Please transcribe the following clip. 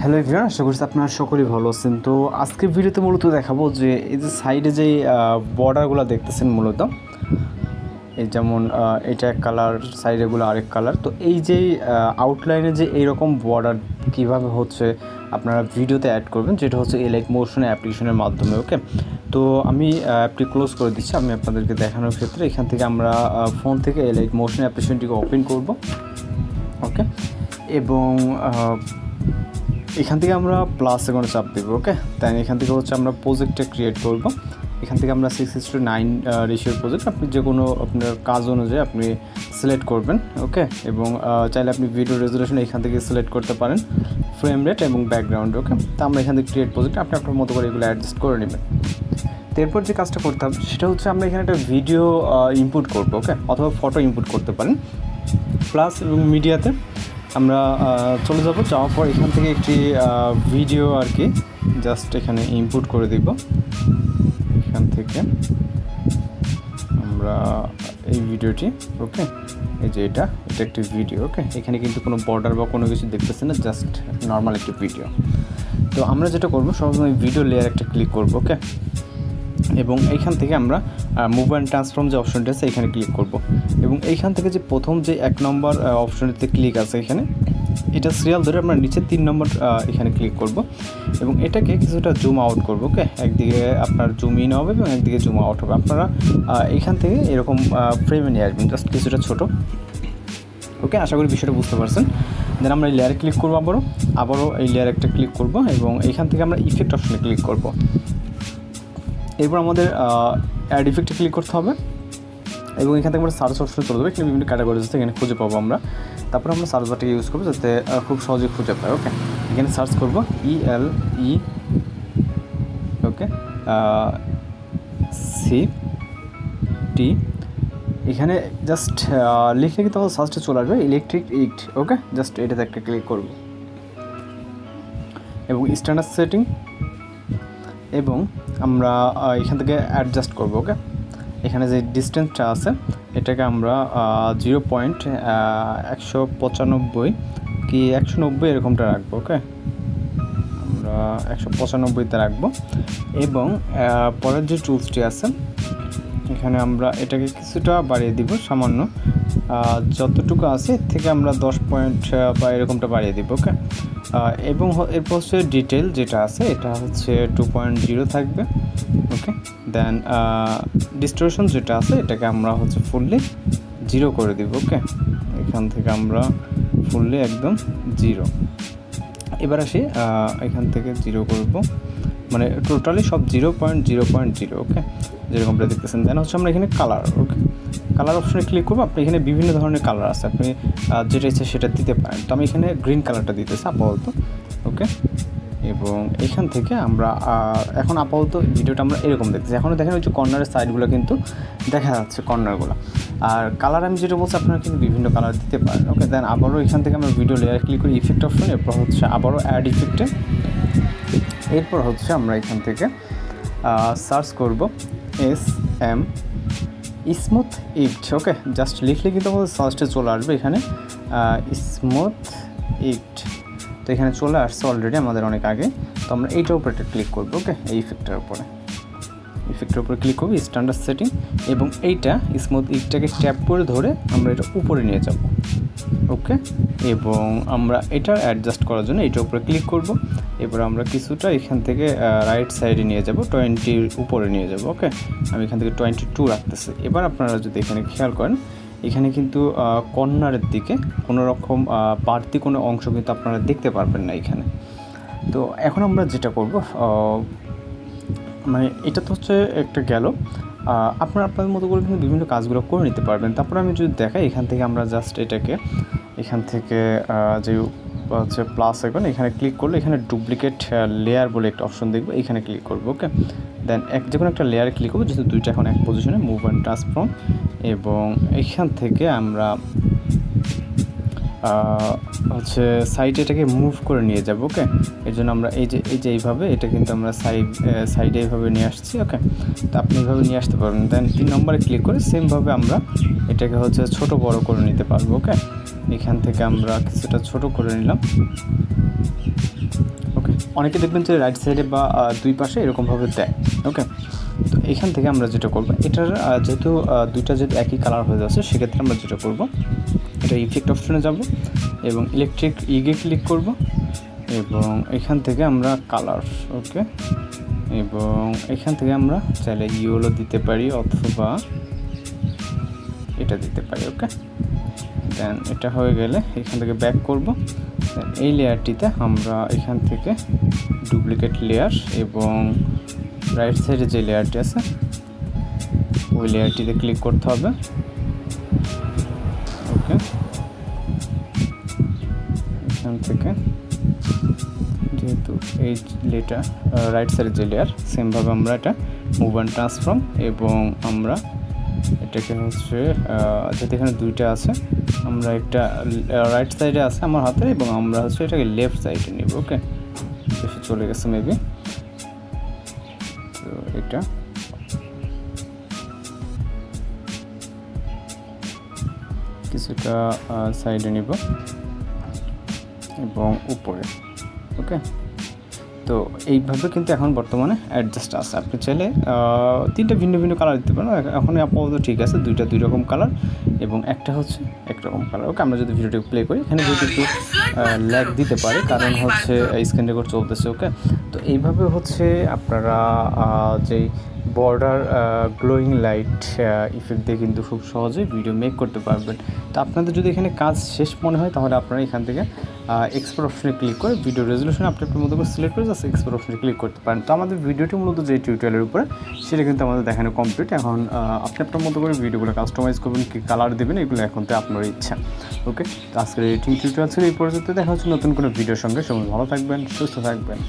Hello everyone, আশা করছি আপনারা সকলেই ভালো আছেন। তো আজকের ভিডিওতে মূলত দেখাবো যে এই যে সাইডে যেই বর্ডারগুলো দেখতেছেন, মূলত এই যেমন এটা এক কালার, সাইডেগুলো আরেক কালার। তো এই যে আউটলাইনে যে এইরকম বর্ডার কীভাবে হচ্ছে আপনারা ভিডিওতে অ্যাড করবেন, যেটা হচ্ছে এলাইট মোশন অ্যাপ্লিকেশনের মাধ্যমে। ওকে, তো আমি অ্যাপটি ক্লোজ করে দিচ্ছি আমি আপনাদেরকে দেখানোর ক্ষেত্রে। এখান থেকে আমরা ফোন থেকে এলাইট মোশন অ্যাপ্লিকেশনটিকে ওপেন করব। ওকে, এবং এখান থেকে আমরা প্লাস এখানে চাপ দেবো। ওকে, তাই এখান থেকে হচ্ছে আমরা প্রজেক্টটা ক্রিয়েট করব। এখান থেকে আমরা 6:9 রেশিওর প্রজেক্ট আপনি যে কোনো আপনার কাজ অনুযায়ী আপনি সিলেক্ট করবেন। ওকে, এবং চাইলে আপনি ভিডিও রেজুলেশন এখান থেকে সিলেক্ট করতে পারেন, ফ্রেম রেট এবং ব্যাকগ্রাউন্ড। ওকে, তো আমরা এখান থেকে ক্রিয়েট প্রজেক্ট আপনি আপনার মতো করে এগুলো অ্যাডজাস্ট করে নেবেন। এরপর যে কাজটা করতে হবে সেটা হচ্ছে আমরা এখানে একটা ভিডিও ইনপুট করব। ওকে, অথবা ফটো ইনপুট করতে পারেন। প্লাস এবং মিডিয়াতে আমরা চলে যাব, যাওয়ার পর এখান থেকে একটি ভিডিও আর কি জাস্ট এখানে ইনপুট করে দিব। এখান থেকে আমরা এই ভিডিওটি, ওকে, এই যে এটা একটি ভিডিও। ওকে, এখানে কিন্তু কোনো বর্ডার বা কোনো কিছু দেখতেছে না, জাস্ট নর্মাল একটি ভিডিও। তো আমরা যেটা করবো, সবসময় ভিডিও লেয়ার একটা ক্লিক করব। ওকে, এবং এইখান থেকে আমরা মুভ অ্যান্ড ট্রান্সফর্ম যে অপশনটি আছে এখানে ক্লিক করব। এবং এইখান থেকে যে প্রথম যে 1 নম্বর অপশনটিতে ক্লিক আছে, এখানে এটা সিরিয়াল ধরে আমরা নিচে 3 নম্বর এখানে ক্লিক করব এবং এটাকে কিছুটা জুম আউট করব। ওকে, একদিকে আপনার জুম ইন হবে এবং একদিকে জুম আউট হবে। আপনারা এইখান থেকে এরকম ফ্রেমে নিয়ে আসবেন, জাস্ট কিছুটা ছোটো। ওকে, আশা করি বিষয়টা বুঝতে পারছেন। দেন আমরা এই লেয়ারে ক্লিক করবো, আবারও এই লেয়ার একটা ক্লিক করব এবং এইখান থেকে আমরা ইফেক্ট অপশনে ক্লিক করব। এরপর আমাদের অ্যাড ইফেক্টে ক্লিক করতে হবে এবং এখান থেকে আমরা সার্চ অপশনে চলে যাবো। এখানে বিভিন্ন ক্যাটাগরিজ আছে, এখানে খুঁজে পাবো আমরা। তারপর আমরা সার্চ বারটাকে ইউজ করবো যাতে খুব সহজে খুঁজে পাই। ওকে, এখানে সার্চ করবো ELE, ওকে, CT। এখানে জাস্ট লিখলে কিন্তু আমাদের সার্চটা চলে আসবে, ইলেকট্রিক ইট। ওকে, জাস্ট এটাতে একটা ক্লিক করব এবং স্ট্যান্ডার্ড সেটিং, এবং আমরা এখান থেকে অ্যাডজাস্ট করব। ওকে, এখানে যে ডিস্টেন্সটা আছে এটাকে আমরা 0.195 কি 190 এরকমটা রাখবো। ওকে, আমরা 195তে রাখবো। এবং পরের যে টুলসটি আছে এখানে আমরা এটাকে কিছুটা বাড়িয়ে দিব, সামান্য যতটুকু আছে এর থেকে আমরা 10 পয়েন্ট বা এরকমটা বাড়িয়ে দিব। ওকে, এবং এরপর হচ্ছে ডিটেল যেটা আছে এটা হচ্ছে 2.0 থাকবে। ওকে, দেন ডিস্টোরশন যেটা আছে এটাকে আমরা হচ্ছে ফুললি 0 করে দিব। ওকে, এখান থেকে আমরা ফুললি একদম 0। এবার আসি এখান থেকে 0 করব, মানে টোটালি সব 0.0.0। ওকে, যেরকমটা দেখতেছেন। দেন হচ্ছে আমরা এখানে কালার, ওকে, কালার অপশনে ক্লিক করবো। আপনি এখানে বিভিন্ন ধরনের কালার আছে, আপনি যেটা ইচ্ছে সেটা দিতে পারেন। তো আমি এখানে গ্রিন কালারটা দিতেছি আপাতত। ওকে, এবং এখান থেকে আমরা এখন আপাতত ভিডিওটা আমরা এরকম দেখতেছি। এখনও দেখেন ওই যে কর্নারের সাইডগুলো কিন্তু দেখা যাচ্ছে, কর্নারগুলো। আর কালার আমি যেটা বলছি আপনারা কিন্তু বিভিন্ন কালার দিতে পারেন। ওকে, দেন আবারও এখান থেকে আমরা ভিডিও লেয়ার ক্লিক করি, ইফেক্ট অপশন, এরপর হচ্ছে আবারও অ্যাড ইফেক্টে। এরপর হচ্ছে আমরা এখান থেকে সার্চ করব SM স্মুথ ইট। ওকে, জাস্ট লিখলে কিন্তু আমাদের সার্চে চলে আসবে এখানে স্মুথ ইট। তো এখানে চলে আসছে অলরেডি আমাদের অনেক আগে। তো আমরা এইটার উপরে একটা ক্লিক করবো। ওকে, এই ইফেক্টের উপরে ক্লিক করবো, স্ট্যান্ডার্ড সেটিং, এবং এইটা স্মুথ ইটটাকে ট্যাপ করে ধরে আমরা এটা উপরে নিয়ে যাব। ওকে, এবং আমরা এটা অ্যাডজাস্ট করার জন্য এইটার উপরে ক্লিক করব। এবার আমরা কিছুটা এখান থেকে রাইট সাইডে নিয়ে যাব, 20 উপরে নিয়ে যাব। ওকে, আমি এখান থেকে 22 রাখতেছি। এবার আপনারা যদি এখানে খেয়াল করেন, এখানে কিন্তু কর্নারের দিকে কোনো রকম বাড়তি কোনো অংশ কিন্তু আপনারা দেখতে পারবেন না এখানে। তো এখন আমরা যেটা করব, মানে এটা তো হচ্ছে একটা গেল, আপনারা আপনাদের মতো করে কিন্তু বিভিন্ন কাজগুলো করে নিতে পারবেন। তারপর আমি যদি দেখাই, এখান থেকে আমরা জাস্ট এটাকে এখান থেকে যে হচ্ছে প্লাস আইকন, এখানে ক্লিক করলে এখানে ডুপ্লিকেট লেয়ার বলে একটা অপশন দেখবো, এখানে ক্লিক করবো। ওকে, দেন যে কোনো একটা লেয়ারে ক্লিক করবো, যেহেতু দুইটা এখন এক পজিশনে, মুভ অ্যান্ড ট্রান্সফর্ম। এবং এইখান থেকে আমরা হচ্ছে সাইডে এটাকে মুভ করে নিয়ে যাব। ওকে, এর জন্য আমরা এই যে এইভাবে এটা কিন্তু আমরা সাইডে এইভাবে নিয়ে আসছি। ওকে, তো আপনি এইভাবে নিয়ে আসতে পারবেন। দেন 3 নম্বরে ক্লিক করে সেমভাবে আমরা এটাকে হচ্ছে ছোট বড় করে নিতে পারবো। ওকে, এখান থেকে আমরা কিছুটা ছোট করে নিলাম। অনেকে দেখবেন যে রাইট সাইডে বা দুই পাশে এরকমভাবে দেয়। ওকে, তো এখান থেকে আমরা যেটা করবো, এটার যেহেতু দুইটা যেহেতু একই কালার হয়ে যাচ্ছে, সেক্ষেত্রে আমরা যেটা করবো, এটা ইফেক্ট অপশনে যাব এবং ইলেকট্রিক ইগে ক্লিক করব এবং এখান থেকে আমরা কালার, ওকে, এবং এখান থেকে আমরা চাইলে ইয়েলো দিতে পারি অথবা এটা দিতে পারি। ওকে, দেন এটা হয়ে গেলে এখান থেকে ব্যাক করব। দেন এই লেয়ারটিতে আমরা এখান থেকে ডুপ্লিকেট লেয়ার এবং রাইট সাইডে যে লেয়ারটি আছে ওই লেয়ারটিতে ক্লিক করতে হবে। ওকে, এখান থেকে যেহেতু এই লেয়ারটা রাইট সাইডের যে লেয়ার, সেমভাবে আমরা এটা মুভ অ্যান্ড ট্রান্সফর্ম এবং আমরা এটাকে হচ্ছে যেহেতু এখানে দুইটা আছে, আমরা একটা রাইট সাইডে আছে আমার হাতে এবং আমরা হচ্ছে এটাকে লেফট সাইডে নিব। ওকে, বেশি চলে গেছে মেবি, তো এটা কিছুটা সাইডে নিব এবং উপরে। ওকে, তো এইভাবে কিন্তু এখন বর্তমানে অ্যাডজাস্ট আছে। আপনি চাইলে তিনটা ভিন্ন ভিন্ন কালার দিতে পারেন। এখন আপাতত ঠিক আছে, দুইটা দুই রকম কালার এবং একটা হচ্ছে একরকম কালার। ওকে, আমরা যদি ভিডিওটি প্লে করি, এখানে যেহেতু একটু ল্যাগ দিতে পারে, কারণ হচ্ছে স্ক্রিন রেকর্ড চলতেছে। ওকে, তো এইভাবে হচ্ছে আপনারা যেই বর্ডার গ্লোয়িং লাইট ইফেক্ট দিয়ে কিন্তু খুব সহজে ভিডিও মেক করতে পারবেন। তো আপনাদের যদি এখানে কাজ শেষ মনে হয়, তাহলে আপনারা এখান থেকে এক্সপোর্ট অপশনে ক্লিক করে ভিডিও রেজলিউশন আপনি আপনার মতো করে সিলেক্ট করে জাস্ট এক্সপোর্ট অপশনে ক্লিক করতে পারেন। তো আমাদের ভিডিওটি মূলত যে টিউটোরিয়ালের উপরে, সেটা কিন্তু আমাদের দেখানো কমপ্লিট। এখন আপনি আপনার মতো করে ভিডিওগুলো কাস্টমাইজ করবেন, কি কালার দেবেন, এগুলো এখন তো আপনার ইচ্ছা। ওকে, তো আজকের এডিটিং টিউটোরিয়াল ছিল এই পর্যন্ত। দেখা হচ্ছে নতুন কোনো ভিডিওর সঙ্গে। সবাই ভালো থাকবেন, সুস্থ থাকবেন।